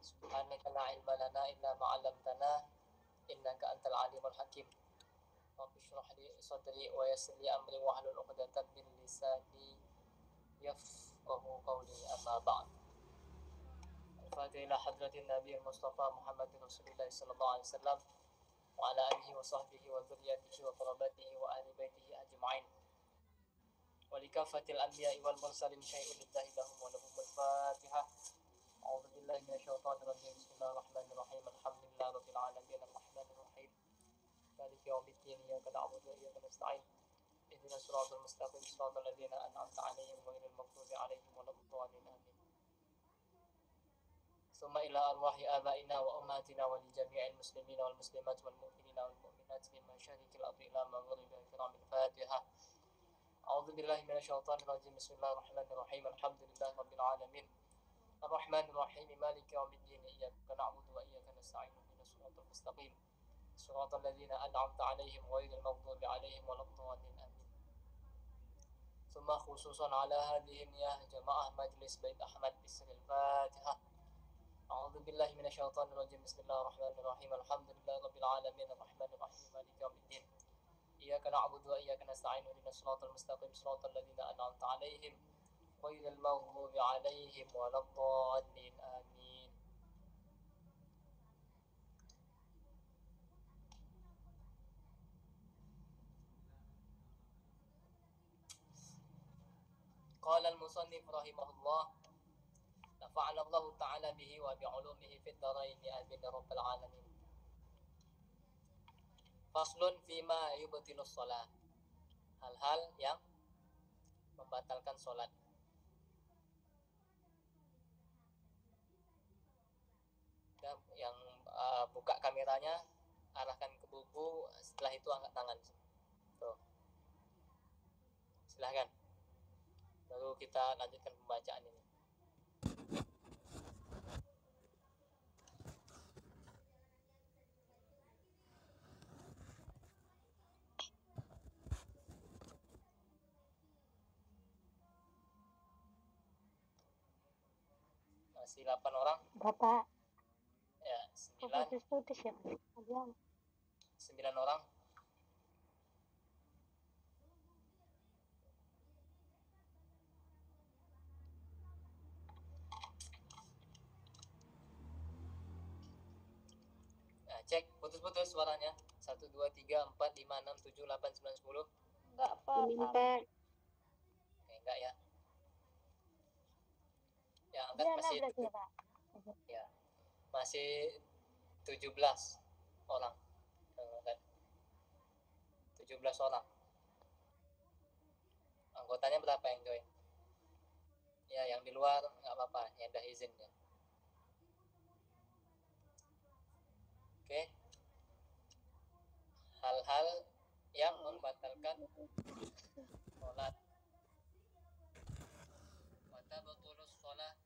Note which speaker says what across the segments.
Speaker 1: Subhanaka la ilma lana illa ma 'allamtana innaka antal alimul hakim. Rabbi shrah li sadri wa yassir li amri wahlul 'uqdatam min lisani yafqahu qawli, amma ba'd. Al-Fatihah ila hadratin Nabi Mustafa Muhammadin Rasulillah sallallahu alaihi wasallam wa ala alihi wa sahbihi wa dzurriyyatihi wa qarabatihi wa ahli baitihi ajma'in. Wa likafatil anbiya'i wal mursalin syai'un lillahi lahum wa lahumul Fatihah. A'udzu billahi minasyaitonir rajim. Bismillahirrahmanirrahim. Alhamdulillahi rabbil alamin arrahmanir rahim. Maliki yaumiddin. Iyyaka na'budu wa iyyaka nasta'in. Ihdinas siratal mustaqim. Siratal ladzina an'amta 'alaihim ghairil maghdubi 'alaihim waladdallin. Amin. Summa ila arwahi abaina wa ummatina wa li jami'il muslimina wal muslimat wal mu'minina wal mu'minat min masyariqil ardi ila maghribiha fil Fatihah. A'udzu billahi minasyaitonir rajim. Bismillahirrahmanirrahim. Alhamdulillahi rabbil alamin. Ar-Rahmanir Rahim. Maliki yaumiddin. Iyyaka na'budu wa iyyaka nasta'in. Ihdinas siratal mustaqim. Siratal ladzina an'amta 'alaihim ghairil maghdubi 'alaihim waladdallin. Amin. Summa khususan ala hadhihi niyah jamaah majlis Bait Ahmad bismil Fatihah. A'udzu billahi minasyaitonir rajim. Bismillahirrahmanirrahim. Alhamdulillahi rabbil alamin arrahmanir rahim maliki yaumiddin. Iyyaka na'budu wa iyyaka nasta'in. Ihdinas siratal mustaqim. Siratal ladzina an'amta 'alaihim ghairil maghdubi 'alaihim waladdallin. Amin. Qala al-musannif rahimahullah, nafa'ana Allah ta'ala bihi wa bi'ulumihi fid dharain, amin ya rabbal alamin. Faslun fima yubtilus shalah. Hal-hal yang membatalkan salat. Yang buka kameranya, arahkan ke buku, setelah itu angkat tangan. Tuh. Silahkan. Baru kita lanjutkan pembacaan ini. Masih 8 orang.
Speaker 2: Bapak.
Speaker 1: Ya, 9
Speaker 2: ya.
Speaker 1: 9 orang. Nah, cek putus-putus suaranya. 1 2 3 4 5 6 7 8 9 10.
Speaker 2: Enggak, Pak.
Speaker 1: Oke, enggak ya. Ya, angkat masih
Speaker 2: berarti, Pak.
Speaker 1: Ya. Masih 17 orang. Angkat. 17 orang. Anggotanya berapa yang join? Ya, yang di luar enggak apa-apa, yang dah izin ya. Oke. Hal-hal yang membatalkan salat. Mata batulus salat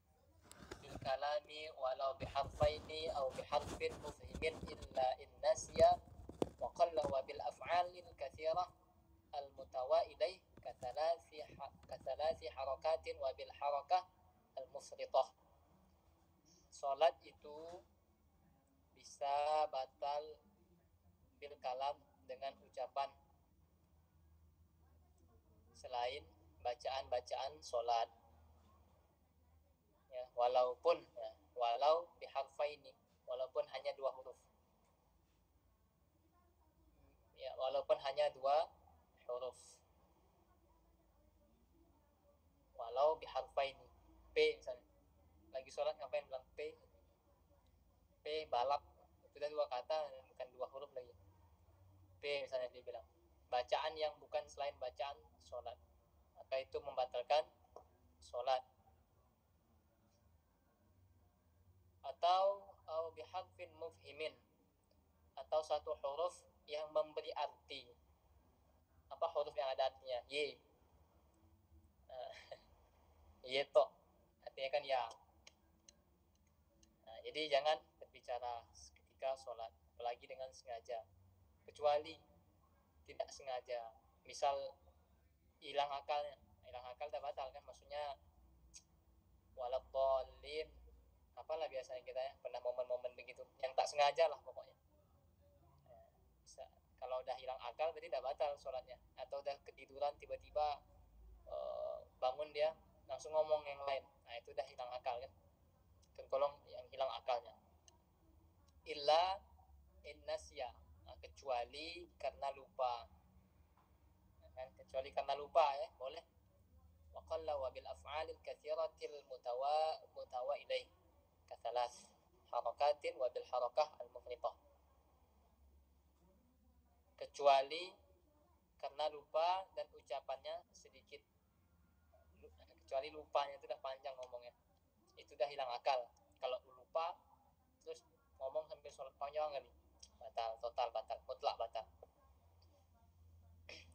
Speaker 1: bil kalami walau biharfaini aw biharfin mufhimin illa in nasiya wa qalla wa bil af'alil katsirah al mutawailai kathalathi harakatin wa bil harakah al mufritah. Salat itu bisa batal bil kalam dengan ucapan selain bacaan-bacaan salat. Ya, walaupun walau biharfaini, walaupun hanya 2 huruf. Ya, walaupun hanya 2 huruf. Walau biharfaini. P misalnya. Lagi sholat ngapain bilang P? P balap. Itu dah 2 kata, bukan 2 huruf lagi. P misalnya dia bilang. Bacaan yang bukan selain bacaan sholat, maka itu membatalkan sholat. Atau biharfin mufhimin, atau satu huruf yang memberi arti. Apa huruf yang ada artinya? Y. Y to. Artinya kan ya. Nah, jadi jangan berbicara ketika sholat, apalagi dengan sengaja. Kecuali tidak sengaja. Misal hilang akalnya. Hilang akal dah batal kan, maksudnya waladdallin apalah biasanya kita ya pernah momen-momen begitu yang tak sengaja lah pokoknya. Bisa. Kalau udah hilang akal berarti udah batal sholatnya, atau udah ketiduran tiba-tiba bangun dia langsung ngomong yang lain, nah itu udah hilang akal kan, tergolong yang hilang akalnya. Illa innasya, kecuali karena lupa, kan? Kecuali karena lupa ya boleh. Wa qalla wa bil af'alil katsiratil mutawa ilaih katsalas harakatin wa bil harakah al mufritah. Kecuali karena lupa dan ucapannya sedikit, kecuali lupanya itu udah panjang ngomongnya, itu udah hilang akal. Kalau lupa terus ngomong sambil sholat panjang kali, batal, total batal, mutlak batal.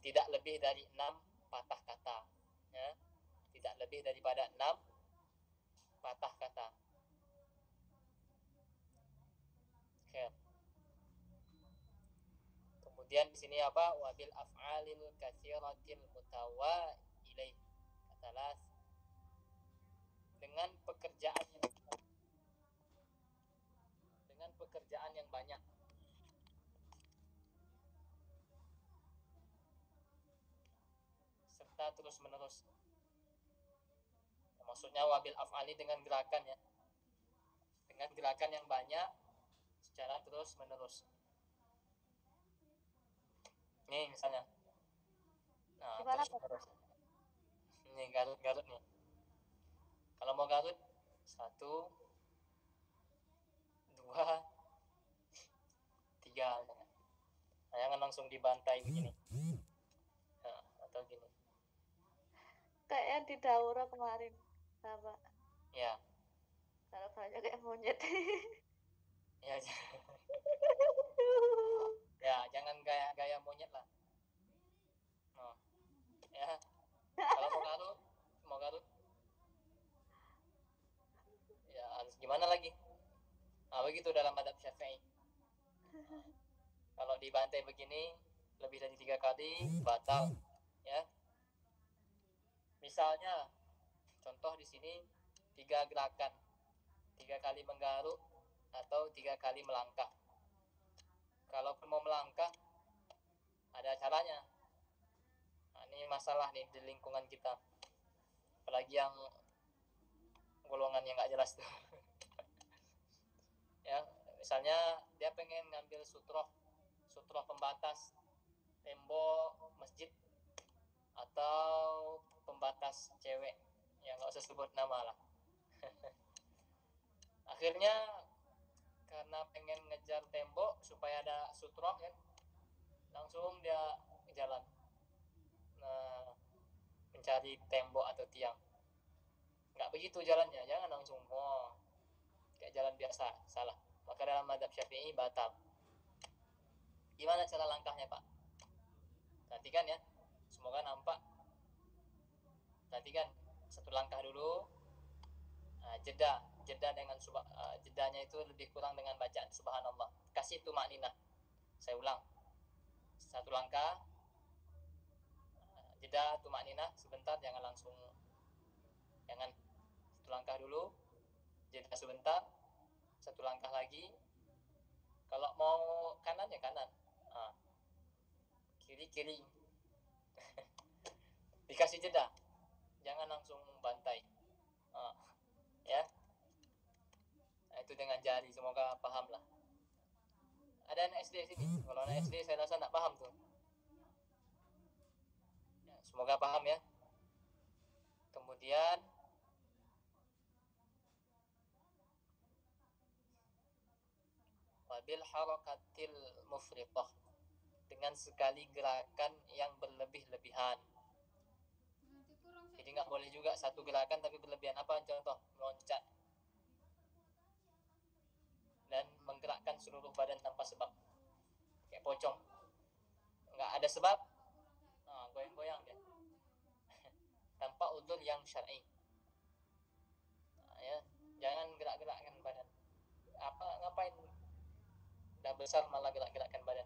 Speaker 1: Tidak lebih dari 6 patah kata ya, tidak lebih daripada 6 patah kata. Oke. Kemudian di sini apa? Wabil af'alil katsiratil mutawa ilaih katalas, dengan pekerjaan yang banyak, serta terus menerus. Maksudnya wabil af'ali dengan gerakan ya, dengan gerakan yang banyak secara terus menerus. Nih misalnya, nah
Speaker 2: Gimana,
Speaker 1: terus menerus. Ini garut nih. Kalau mau garut 1, 2, 3, nah, jangan langsung dibantai begini. Nah, atau gini.
Speaker 2: Kayak di daurah kemarin, Bapak.
Speaker 1: Ya.
Speaker 2: Kalau banyak kayak monyet.
Speaker 1: Ya, ya jangan gaya monyet lah. Nah, ya. Kalau mau garut, ya harus gimana lagi? Nah, begitu dalam adab Syafi'i. Kalau dibantai begini lebih dari 3 kali batal, ya. Misalnya, contoh di sini 3 gerakan, 3 kali menggaruk atau 3 kali melangkah. Kalau mau melangkah ada caranya. Nah, ini masalah nih di lingkungan kita, apalagi yang golongan yang nggak jelas tuh. Ya, misalnya dia pengen ngambil sutroh pembatas tembok masjid atau pembatas cewek, yang nggak usah sebut nama lah. Akhirnya karena pengen ngejar tembok supaya ada sutroh kan, langsung dia jalan, nah, mencari tembok atau tiang. Nggak begitu jalannya, jangan langsung kayak jalan biasa, salah. Maka dalam mazhab Syafi'i batal. Gimana cara langkahnya Pak? Perhatikan ya, semoga nampak. Perhatikan, 1 langkah dulu, jeda dengan jedanya itu lebih kurang dengan bacaan subhanallah, kasih tumakninah. Saya ulang, 1 langkah, jeda tumakninah sebentar, jangan langsung, jangan 1 langkah dulu, jeda sebentar, 1 langkah lagi. Kalau mau kanan ya kanan, kiri dikasih jeda, jangan langsung bantai, ya. Nah, itu dengan jari, semoga paham lah. Ada anak SD sini, kalau anak SD saya rasa tak paham tuh ya, semoga paham ya. Kemudian wabil harakatil mufritah, dengan sekali gerakan yang berlebih-lebihan. Jadi nggak boleh juga 1 gerakan tapi berlebihan. Apa contoh? Meloncat dan menggerakkan seluruh badan tanpa sebab, kayak pocong, nggak ada sebab, goyang-goyang dia tanpa udzur yang syar'i. Ya, jangan gerak-gerakkan badan. Ngapain udah besar malah gerak-gerakkan badan.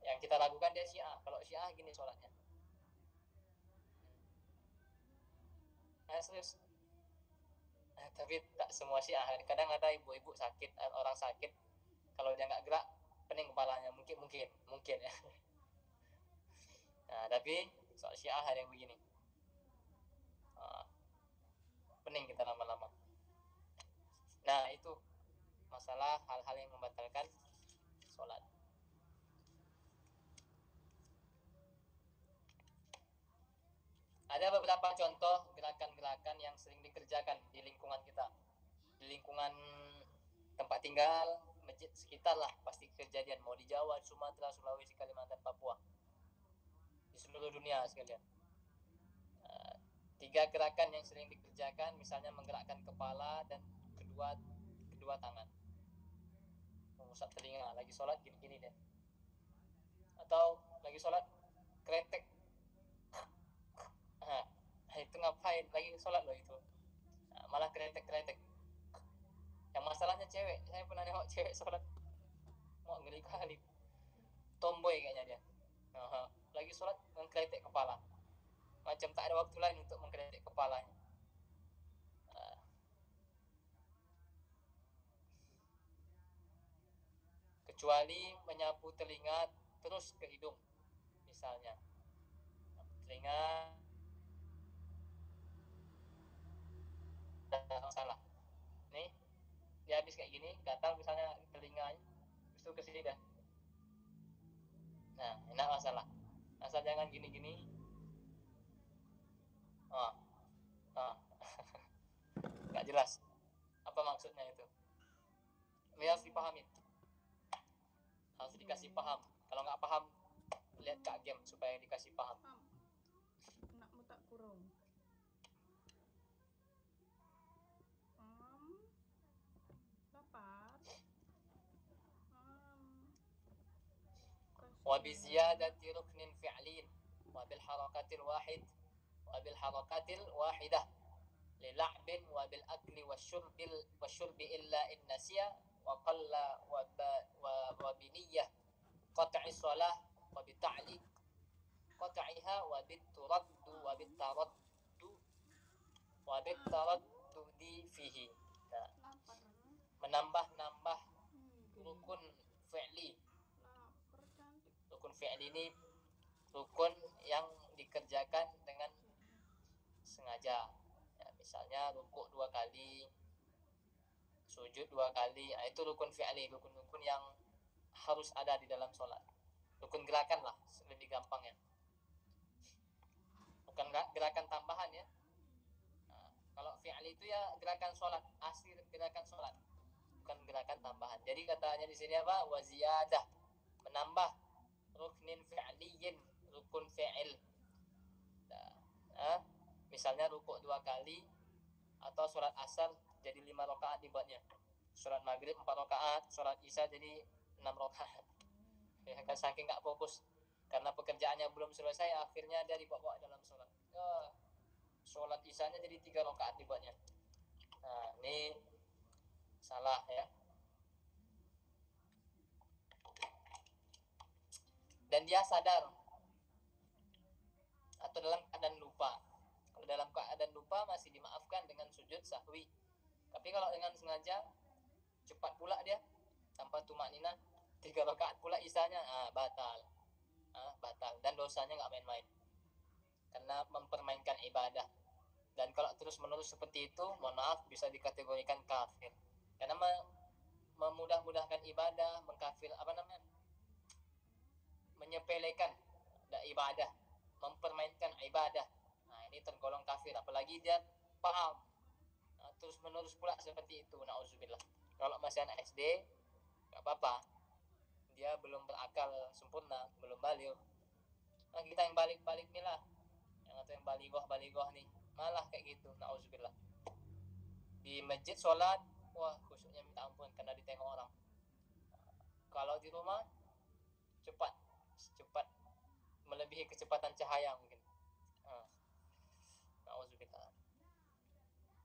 Speaker 1: Yang kita lakukan dia Syiah. Kalau Syiah gini sholatnya. Serius. Tapi tak semua Syiah. Kadang ada ibu-ibu sakit, orang sakit, kalau dia nggak gerak pening kepalanya, mungkin ya. Nah, tapi soal Syiah ada yang begini, pening kita lama-lama. Nah, itu masalah hal-hal yang membatalkan sholat. Ada beberapa contoh gerakan-gerakan yang sering dikerjakan di lingkungan kita, di lingkungan tempat tinggal, masjid sekitar lah, pasti kejadian, mau di Jawa, Sumatera, Sulawesi, Kalimantan, Papua, di seluruh dunia sekalian. 3 gerakan yang sering dikerjakan, misalnya menggerakkan kepala dan kedua tangan, mengusap telinga, lagi sholat gini-gini deh, atau lagi sholat kretek. Itu ngapain, lagi sholat loh itu. Malah kretek. Yang masalahnya cewek, saya pernah nengok cewek sholat, mau ngeri kali, tomboy kayaknya dia. Lagi sholat mengkretek kepala, macam tak ada waktu lain untuk mengkretek kepalanya. Kecuali menyapu telinga terus ke hidung, misalnya telinga salah nih, dia habis kayak gini, gatal misalnya telinganya, terus ke sini dah. Nah, enak masalah, asal jangan gini-gini. Nggak jelas apa maksudnya itu. Ini harus dipahami, harus dikasih paham. Kalau nggak paham, lihat Kak Game supaya dikasih paham.
Speaker 3: Anakmu tak kurung. Lapar.
Speaker 1: وبزيادة ركن فعلي وبالحركة الواحدة للعب وبالأكل والشرب إلا إن نسي وقل وبنية قطع الصلاة وبتعليق قطعها وبالتردد فيه. Nah, menambah rukun fi'li. Rukun fi'li ini rukun yang dikerjakan dengan sengaja. Ya, misalnya rukuk 2 kali, sujud 2 kali, itu rukun fi'li, rukun yang harus ada di dalam sholat. Rukun gerakan lah, lebih gampang ya. Bukan gerakan tambahan ya. Nah, kalau fi'li itu ya gerakan sholat, asli gerakan sholat, bukan gerakan tambahan. Jadi katanya di sini apa? Waziyadah, menambah ruknin fi'liyin, rukun fi'il. Nah, misalnya rukuk 2 kali, atau sholat asar jadi 5 rakaat dibuatnya, sholat maghrib 4 rakaat, sholat isya jadi 6 rakaat. Ya kan, saking nggak fokus karena pekerjaannya belum selesai, akhirnya dia dibawa dalam sholat. Sholat isyanya jadi 3 rakaat dibuatnya. Nah, ini salah ya. Dan dia sadar atau dalam keadaan lupa. Kalau dalam keadaan lupa masih dimaafkan dengan sujud sahwi. Tapi kalau dengan sengaja, cepat pula dia tanpa tumakninah, 3 rakaat pula isanya, batal. Batal, dan dosanya nggak main-main, karena mempermainkan ibadah. Dan kalau terus-menerus seperti itu, mohon maaf, bisa dikategorikan kafir. Karena memudah-mudahkan ibadah, menyepelekan ibadah, mempermainkan ibadah. Nah, ini tergolong kafir. Apalagi dia paham terus-menerus pula seperti itu, na'udzubillah. Kalau masih anak SD, nggak apa-apa, dia belum berakal sempurna, belum baligh. Nah, kita yang balik nih lah, yang balighah nih, malah kayak gitu, na'udzubillah. Di masjid sholat, wah khusyuknya minta ampun karena ditengok orang. Kalau di rumah cepat melebihi kecepatan cahaya mungkin. Na'udzubillah.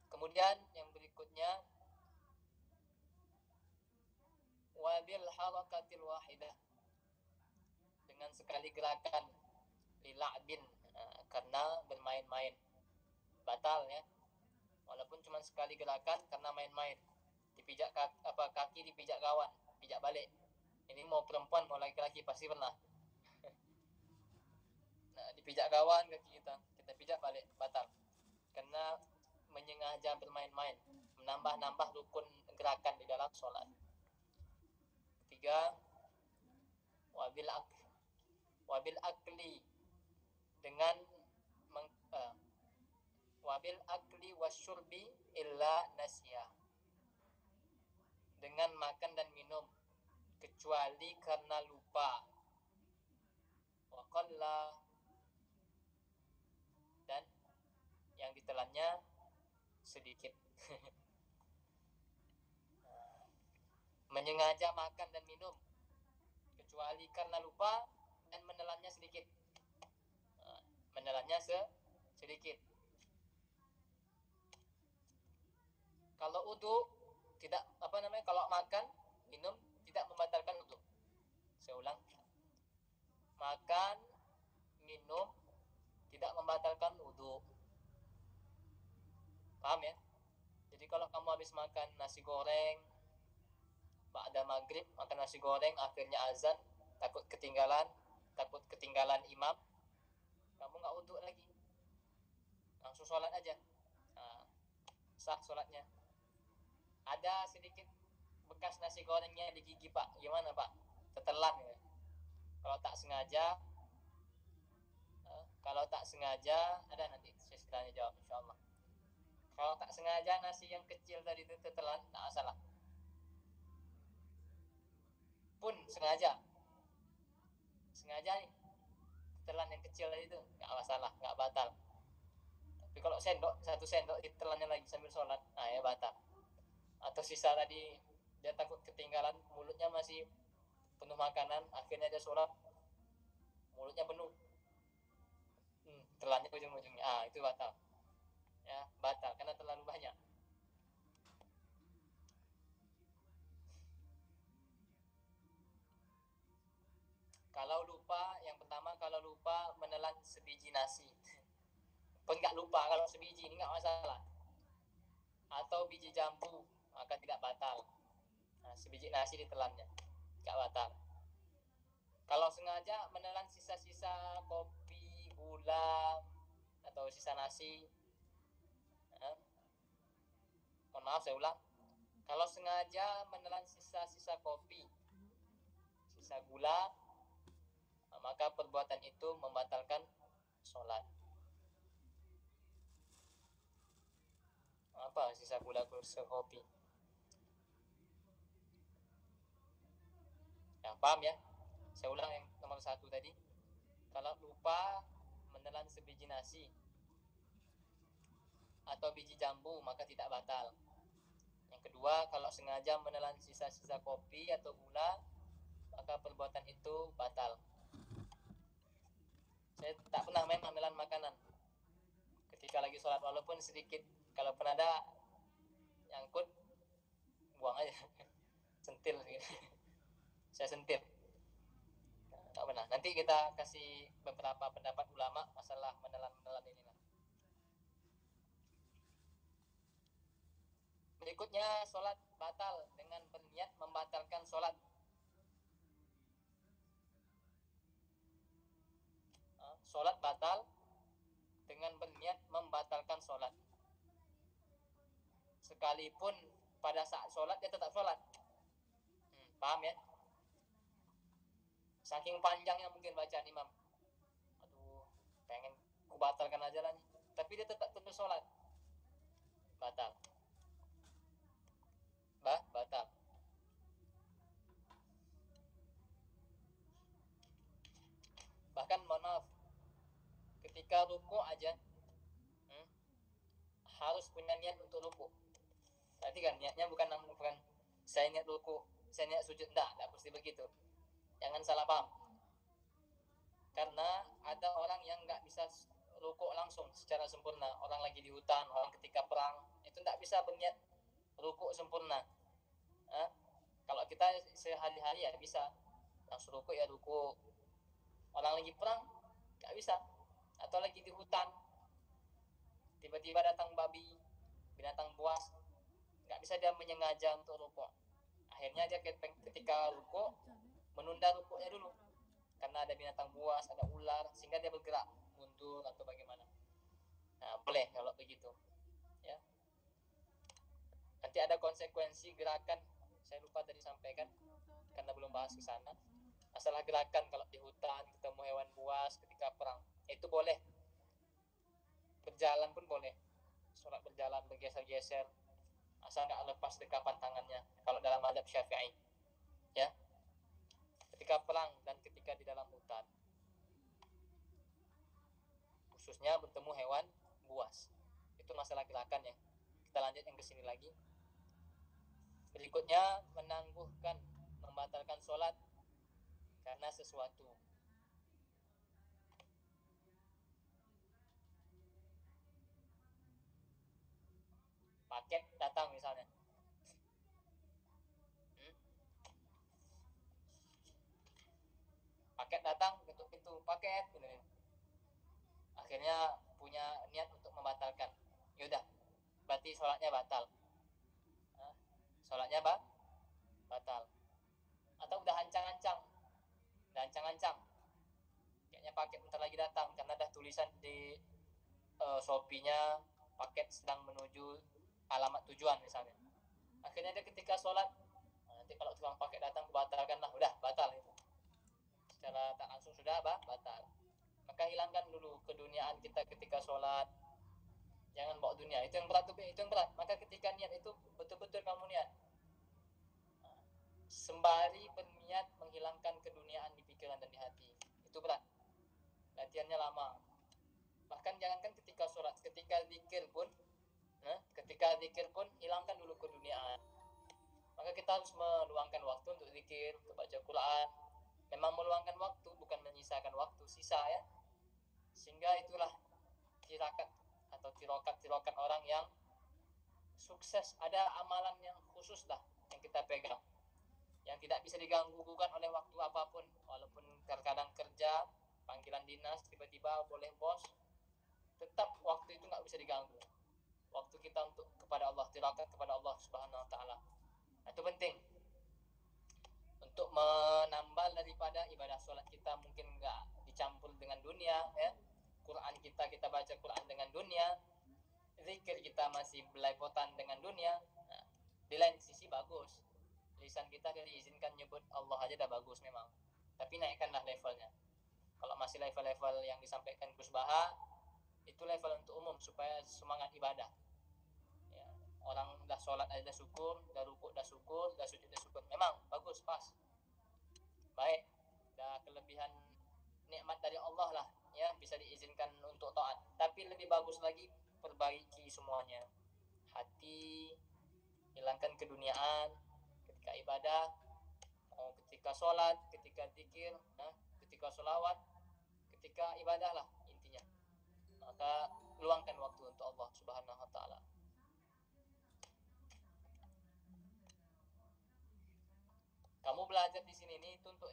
Speaker 1: Kemudian yang berikutnya, wabil harakatil wahidah, dengan sekali gerakan, lila'bin, karena bermain-main, batal ya. walaupun cuma sekali gerakan karena main-main, dipijak kaki dipijak kawan, pijak balik. Ini mau perempuan mau laki-laki pasti pernah. Nah, dipijak kawan kaki kita pijak balik, batal karena menyengaja bermain-main, menambah rukun gerakan di dalam sholat. Ketiga, wabil akli dengan wabil akli wasyurbi illa nasya, dengan makan dan minum kecuali karena lupa, wa qalla, dan yang ditelannya sedikit. Menyengaja makan dan minum kecuali karena lupa dan menelannya sedikit. Menelannya sedikit. Kalau wudu tidak kalau makan minum tidak membatalkan wudu. Saya ulang. Makan minum tidak membatalkan wudu. Paham ya? Jadi kalau kamu habis makan nasi goreng ba'da maghrib, makan nasi goreng akhirnya azan, takut ketinggalan imam, kamu nggak wudu lagi, langsung sholat aja. Nah, sah sholatnya. Ada sedikit bekas nasi gorengnya di gigi pak, gimana pak? Tetelan ya? Kalau tak sengaja ada, nanti saya sekalian jawab insyaallah. Kalau tak sengaja nasi yang kecil tadi itu tetelan, tak masalah. Pun sengaja nih tetelan yang kecil tadi itu nggak masalah, nggak batal. Tapi kalau satu sendok ditelannya lagi sambil sholat, nah ya batal. Atau sisa tadi dia takut ketinggalan, mulutnya masih penuh makanan, akhirnya dia sholat mulutnya penuh, telannya ujung-ujungnya, itu batal ya, batal karena terlalu banyak. Kalau lupa, yang pertama kalau lupa menelan sebiji nasi pun nggak lupa, kalau sebiji ini nggak masalah, atau biji jambu maka tidak batal. Nah, sebiji nasi ditelannya nggak batal. Kalau sengaja menelan sisa-sisa kopi, gula, atau sisa nasi, mohon maaf saya ulang, kalau sengaja menelan sisa-sisa kopi, sisa gula, maka perbuatan itu membatalkan sholat. Apa sisa gula kopi? Ya, paham ya? Saya ulang yang nomor 1 tadi. Kalau lupa menelan sebiji nasi atau biji jambu maka tidak batal. Yang kedua, kalau sengaja menelan sisa-sisa kopi atau gula maka perbuatan itu batal. Saya tak pernah main menelan makanan ketika lagi sholat, walaupun sedikit. Kalau pernah ada nyangkut, buang aja. Sentil saya sentil. Tak pernah. Nanti kita kasih beberapa pendapat ulama masalah menelan ini. Berikutnya, sholat batal dengan berniat membatalkan sholat. Sholat batal dengan berniat membatalkan sholat. Sekalipun pada saat sholat dia tetap sholat. Paham ya? Saking panjangnya mungkin bacaan imam, aduh pengen kubatalkan aja lah nih, tapi dia tetap terus sholat, batal. Batal. Bahkan mohon maaf, ketika ruku aja harus punya niat untuk ruku. Berarti kan niatnya bukan saya niat ruku, saya niat sujud, enggak mesti begitu. Jangan salah paham. Karena ada orang yang nggak bisa rukuk langsung secara sempurna. Orang lagi di hutan, orang ketika perang, itu nggak bisa berniat rukuk sempurna. Kalau kita sehari-hari ya bisa langsung rukuk ya rukuk. Orang lagi perang nggak bisa. Atau lagi di hutan, tiba-tiba datang babi, binatang buas, nggak bisa dia menyengaja untuk rukuk. Akhirnya dia ketika rukuk menunda rukuknya dulu karena ada binatang buas, ada ular, sehingga dia bergerak mundur atau bagaimana. Nah, boleh kalau begitu. Ya. Nanti ada konsekuensi gerakan, saya lupa tadi sampaikan karena belum bahas ke sana. Masalah gerakan kalau di hutan ketemu hewan buas ketika perang, itu boleh. Berjalan pun boleh. Sholat berjalan, bergeser-geser, asal nggak lepas dekapan tangannya kalau dalam mazhab Syafi'i. Ya. Ketika perang dan ketika di dalam hutan, khususnya bertemu hewan buas, itu masalah gerakan ya. Kita lanjut yang kesini lagi. Berikutnya, menangguhkan, membatalkan sholat karena sesuatu. Paket datang misalnya, paket datang, ketuk pintu, paket gitu. Akhirnya punya niat untuk membatalkan, yaudah, berarti sholatnya batal. Sholatnya batal. Atau udah ancang-ancang, kayaknya paket bentar lagi datang karena ada tulisan di Shopee-nya paket sedang menuju alamat tujuan misalnya. Akhirnya dia ketika sholat, nanti kalau tukang paket datang batalkan lah, udah batal itu. Secara tak langsung sudah batal. Maka hilangkan dulu keduniaan kita ketika sholat. Jangan bawa dunia, itu yang berat. Maka ketika niat itu betul-betul kamu niat, sembari berniat menghilangkan keduniaan di pikiran dan di hati, itu berat, latihannya lama. Bahkan jangankan ketika sholat, ketika zikir pun hilangkan dulu keduniaan. Maka kita harus meluangkan waktu untuk zikir, untuk baca Quran. Memang meluangkan waktu, bukan menyisakan waktu sisa ya. Sehingga itulah tirokat orang yang sukses. Ada amalan yang khusus lah yang kita pegang, yang tidak bisa diganggu-gugat oleh waktu apapun. Walaupun terkadang kerja, panggilan dinas, tiba-tiba boleh bos, tetap waktu itu nggak bisa diganggu. Waktu kita untuk kepada Allah, tirakat kepada Allah Subhanahu Wa Taala, itu penting untuk menambal daripada ibadah sholat kita mungkin nggak dicampur dengan dunia ya. Quran kita baca Quran dengan dunia, zikir kita masih belepotan dengan dunia. Nah, di lain sisi bagus, lisan kita diizinkan nyebut Allah aja dah bagus memang, tapi naikkanlah levelnya. Kalau masih level-level yang disampaikan Gus Baha, itu level untuk umum supaya semangat ibadah ya. Orang dah sholat aja dah syukur, dah rukuk dah syukur, dah sujud dah syukur, memang bagus, pas, baik, dah kelebihan nikmat dari Allah lah ya, bisa diizinkan untuk taat. Tapi lebih bagus lagi perbaiki semuanya, hati, hilangkan keduniaan ketika ibadah, ketika sholat, ketika zikir, ketika sholawat, ketika ibadah lah intinya. Maka luangkan waktu untuk Allah Subhanahu Wa Taala. Kamu belajar di sini ini untuk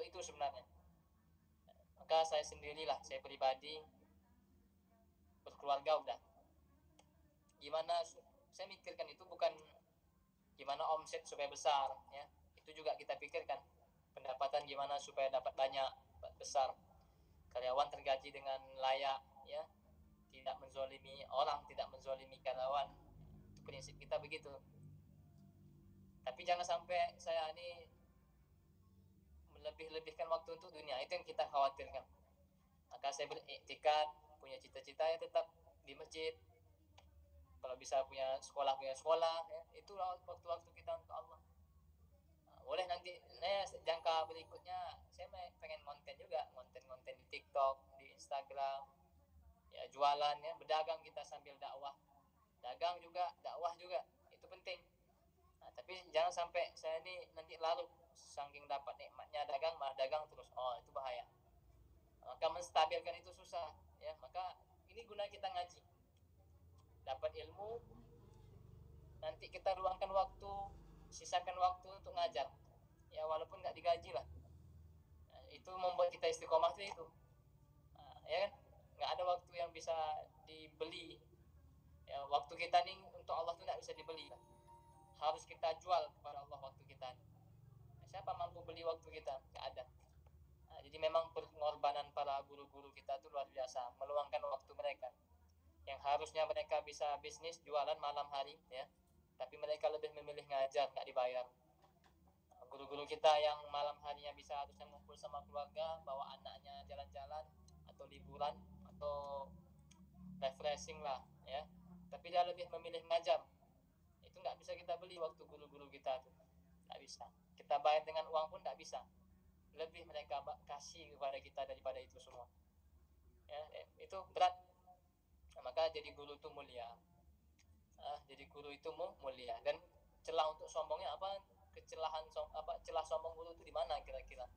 Speaker 1: itu sebenarnya. Maka saya sendirilah, saya pribadi berkeluarga udah. Gimana saya mikirkan itu bukan gimana omset supaya besar ya. Itu juga kita pikirkan. Pendapatan gimana supaya dapat banyak, besar. Karyawan tergaji dengan layak ya. Tidak menzolimi orang, tidak menzolimi karyawan. Itu prinsip kita begitu. Tapi jangan sampai saya ini melebih-lebihkan waktu untuk dunia, itu yang kita khawatirkan. Maka saya beriktikad, punya cita-cita ya tetap di masjid. Kalau bisa punya sekolah ya. Itulah waktu-waktu kita untuk Allah. Boleh nanti jangka berikutnya saya pengen konten juga, konten di TikTok, di Instagram. Ya jualan ya, berdagang kita sambil dakwah. Dagang juga, dakwah juga. Itu penting. Nah, tapi jangan sampai saya ini nanti larut saking dapat nikmatnya dagang malah dagang terus. Itu bahaya. Maka menstabilkan itu susah ya. Maka ini guna kita ngaji, dapat ilmu, nanti kita luangkan waktu, sisakan waktu untuk ngajar ya, walaupun nggak digaji lah. Nah, itu membuat kita istiqomah itu ya kan. Nggak ada waktu yang bisa dibeli Ya, waktu kita nih untuk Allah tuh tidak bisa dibeli. Harus kita jual kepada Allah waktu kita. Siapa mampu beli waktu kita? Tidak ada. Nah, jadi memang pengorbanan para guru-guru kita itu luar biasa, meluangkan waktu mereka. Yang harusnya mereka bisa bisnis jualan malam hari, ya, tapi mereka lebih memilih ngajar, nggak dibayar. Guru-guru kita yang malam harinya bisa harusnya ngumpul sama keluarga, bawa anaknya jalan-jalan atau liburan atau refreshing lah, ya, tapi dia lebih memilih ngajar. Itu nggak bisa kita beli waktu guru-guru kita tuh, nggak bisa. Kita bayar dengan uang pun nggak bisa. Lebih mereka kasih kepada kita daripada itu semua, ya, itu berat. Nah, maka jadi guru itu mulia. Jadi guru itu mulia. Dan celah untuk sombongnya apa? Celah sombong guru itu di mana kira-kira?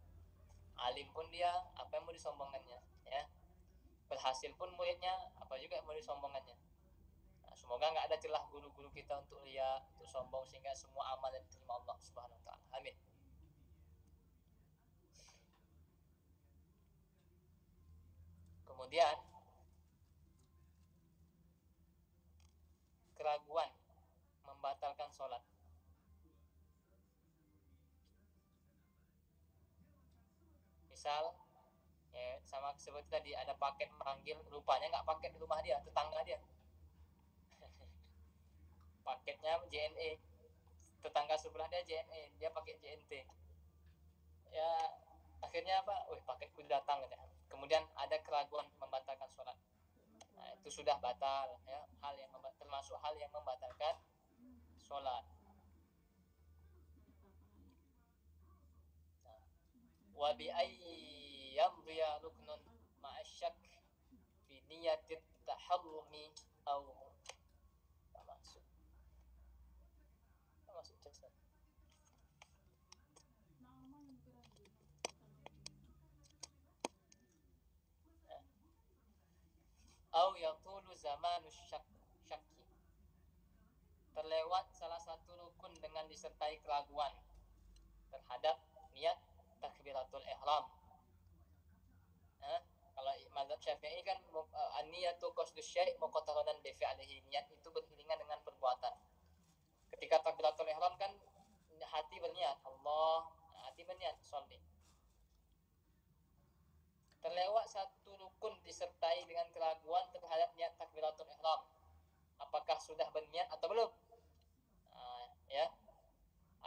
Speaker 1: Alim pun dia, apa yang mau disombongkannya, ya. Berhasil pun muridnya, apa juga yang mau disombongkannya. Nah, semoga nggak ada celah guru-guru kita untuk ria, untuk sombong, sehingga semua amal diterima Allah Subhanahu Wa Taala. Amin. Kemudian keraguan membatalkan sholat. Misal, ya, sama seperti tadi ada paket manggil, rupanya nggak paket di rumah dia, tetangga dia. Paketnya JNE, tetangga sebelah dia JNE, dia pakai JNT. Ya, akhirnya apa? Paketku datang, ya. Kemudian ada keraguan membatalkan sholat. Nah, itu sudah batal, ya, termasuk hal yang membatalkan sholat. Wa bi ayyi yamdiya ruknun ma'asyak fi niyatit taharrumi aw masuk jasa. Aw yatulu zamanu syakki, terlewat salah satu rukun dengan disertai keraguan terhadap niat takbiratul ihram. Kalau mazhab Syafi'i kan an-niyatu qasdus syai' muqattaran bi fi'lihi, niat itu beriringan dengan perbuatan. Ketika takbiratul ihram kan hati berniat Allah, hati berniat sholli. Terlewat satu rukun disertai dengan keraguan terhadap niat takbiratul ihram. Apakah sudah berniat atau belum? Ya.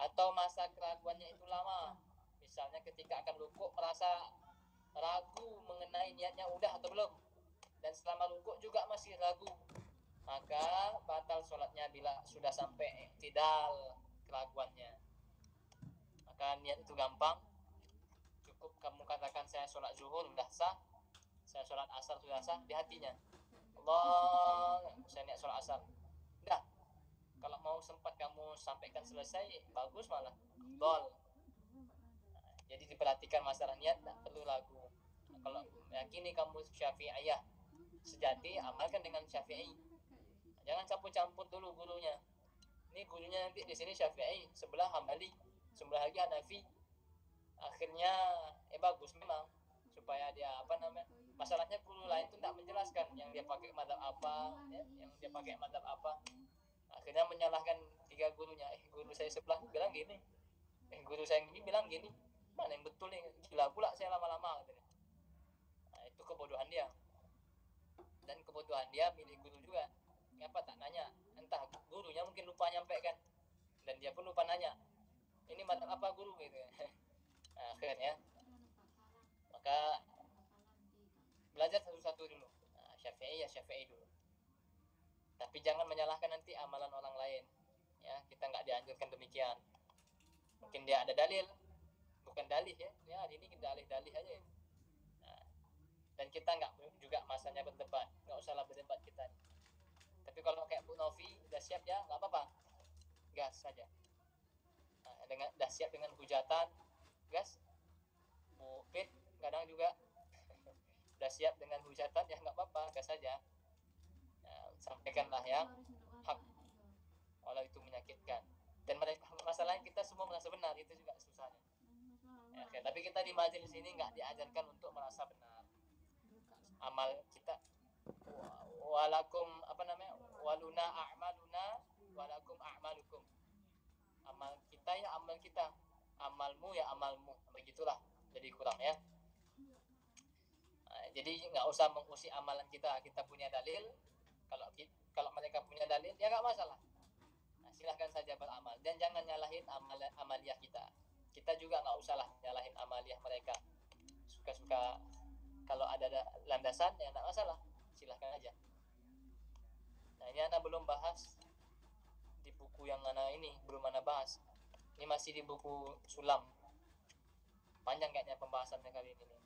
Speaker 1: Atau masa keraguannya itu lama. Misalnya ketika akan rukuk merasa ragu mengenai niatnya udah atau belum, dan selama rukuk juga masih ragu, maka batal sholatnya bila sudah sampai i'tidal keraguannya. Maka niat itu gampang, cukup kamu katakan saya sholat zuhur sudah sah, saya sholat asar sudah sah di hatinya, Allah, saya niat sholat asar, udah. Kalau mau sempat kamu sampaikan selesai, bagus malah, dol. Jadi diperhatikan masalah niat, tak perlu ragu. Kalau yakini kamu Syafi'iyah sejati, amalkan dengan Syafi'i. Jangan campur-campur dulu gurunya. Ini gurunya nanti di sini Syafi'i, sebelah Hambali, sebelah lagi Hanafi. Akhirnya bagus memang supaya dia masalahnya guru lain itu tidak menjelaskan yang dia pakai mazhab apa, ya, yang dia pakai mazhab apa. Akhirnya menyalahkan tiga gurunya. Guru saya sebelah bilang gini, guru saya ini bilang gini. Mana yang betul nih, gila pula saya lama-lama gitu. Nah, itu kebodohan dia. Dan kebodohan dia milik guru juga. Ngapa tak nanya? Entah gurunya mungkin lupa nyampaikan, dan dia pun lupa nanya, ini mazhab apa guru gitu. Nah, akhirnya maka belajar satu-satu dulu. Nah, Syafi'i ya Syafi'i dulu. Tapi jangan menyalahkan nanti amalan orang lain. Ya, kita nggak dianjurkan demikian. Mungkin dia ada dalil, bukan dalih ya, hari ini kita dalih aja ya. Nah, dan kita nggak juga masanya berdebat, nggak usahlah berdebat kita. Tapi kalau kayak Bu Novi udah siap ya, nggak apa-apa, gas saja. Nah, udah siap dengan hujatan, gas. Bu Fit kadang juga udah siap dengan hujatan, ya nggak apa-apa, gas saja. Nah, sampaikanlah yang hak, walau itu menyakitkan. Dan masalahnya kita semua merasa benar, itu juga susahnya. Ya, tapi kita di majelis ini nggak diajarkan untuk merasa benar. Amal kita walakum waluna a'maluna walakum a'malukum. Amal kita ya amal kita, amalmu ya amalmu, begitulah. Jadi kurang ya. Jadi nggak usah mengusik amalan kita. Kita punya dalil. Kalau mereka punya dalil ya nggak masalah. Silahkan saja beramal dan jangan nyalahin amaliyah kita. Kita juga nggak usah lah nyalahin amaliyah mereka. Suka-suka kalau ada landasan ya nggak masalah, silahkan aja. Nah ini anak belum bahas di buku yang anak ini, belum anak bahas. Ini masih di buku Sulam. Panjang kayaknya pembahasannya kali ini nih.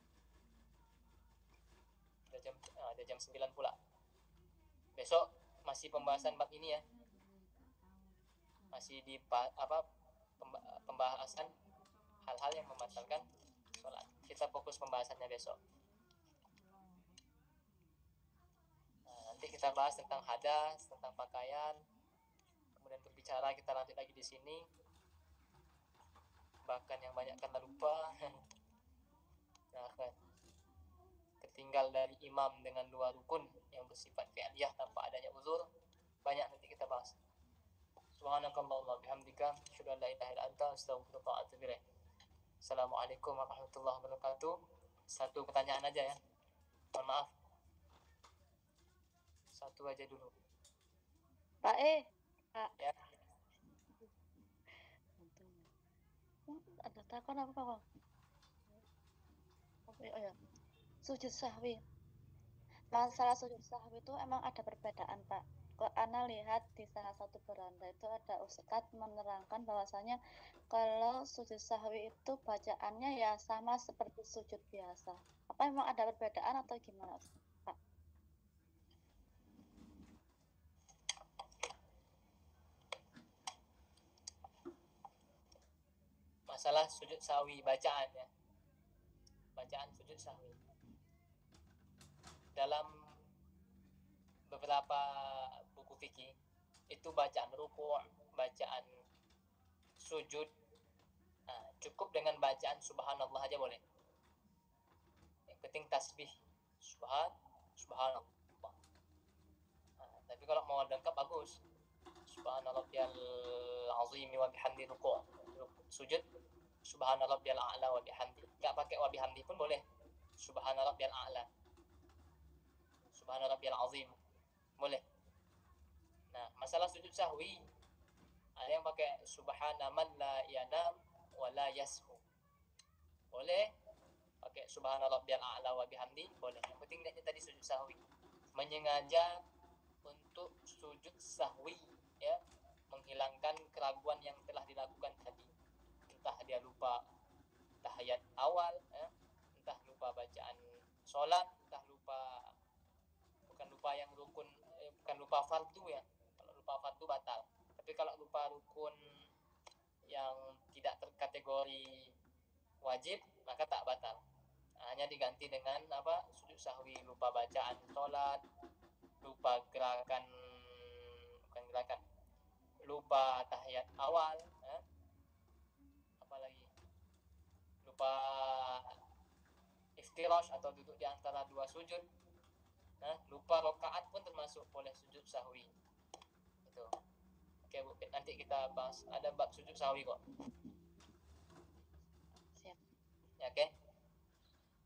Speaker 1: Udah jam 9 pula. Besok masih pembahasan bab ini ya. Masih di pembahasan hal-hal yang membatalkan sholat. Kita fokus pembahasannya besok. Nah, nanti kita bahas tentang hadas, tentang pakaian, kemudian berbicara kita lanjut lagi di sini. Bahkan yang banyak karena lupa. Nah, tertinggal dari imam dengan 2 rukun yang bersifat fi'liyah tanpa adanya uzur, banyak nanti kita bahas. Subhanakallahumma bihamdika asyhadu an la ilaha illa anta astaghfiruka wa atubu ilaik. Assalamualaikum warahmatullahi wabarakatuh. Satu pertanyaan aja ya. Mohon maaf. Satu aja dulu.
Speaker 2: Pak Pak.
Speaker 1: Ya.
Speaker 2: Ada takon apa Pak? Oh ya. Sujud sahwi. Masalah sujud sahwi itu emang ada perbedaan Pak. Kok Ana lihat di salah satu beranda itu ada ustadz menerangkan bahwasanya kalau sujud sahwi itu bacaannya ya sama seperti sujud biasa. Apa memang ada perbedaan atau gimana Pak?
Speaker 1: Masalah sujud sahwi bacaan ya. Bacaan sujud sahwi. Dalam beberapa buku fikih itu bacaan ruku', bacaan sujud, cukup dengan bacaan subhanallah aja boleh. Yang penting tasbih subhanallah. Tapi kalau mau lengkap bagus, subhanarabbiyal azim wa bihamdi ruku', sujud subhanarabbiyal a'la wa bihamdi. Enggak pakai wa bihamdi pun boleh. Subhanarabbiyal a'la, subhanarabbiyal azim boleh. Nah, masalah sujud sahwi ada yang pakai subhana man la yanam wa la yashu. Boleh pakai subhana rabbiyal a'la wa bihamdi, boleh. Yang penting niatnya tadi sujud sahwi. Menyengaja untuk sujud sahwi ya, menghilangkan keraguan yang telah dilakukan tadi. Entah dia lupa tahiyat awal ya, entah lupa bacaan sholat, entah lupa yang rukun, bukan lupa fardu ya. Kalau lupa fardu batal. Tapi kalau lupa rukun yang tidak terkategori wajib maka tak batal. Hanya diganti dengan sujud sahwi, lupa bacaan sholat, lupa lupa tahiyat awal, apalagi lupa iftirash atau duduk di antara 2 sujud. Lupa rakaat pun termasuk boleh sujud sahwi. Itu. Oke Bu, nanti kita bahas. Ada bab sujud sahwi kok.
Speaker 2: Siap.
Speaker 1: Ya, oke.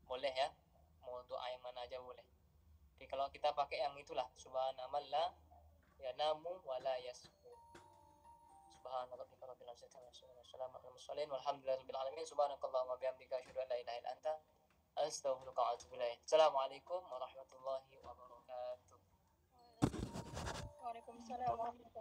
Speaker 1: Boleh ya. Mau doa yang mana aja boleh. Jadi kalau kita pakai yang itulah, subhanallah yanamu wa la yashu. Subhanarabbika rabbil izzati amma yasifun wa salamun alal mursalin walhamdulillahi rabbil alamin. Subhanakallahumma wa bihamdika asyhadu an la ilaha illa anta astaghfiruka wa atubu ilaik. Assalamualaikum warahmatullahi wabarakatuh.
Speaker 3: Waalaikumsalam warahmatullahi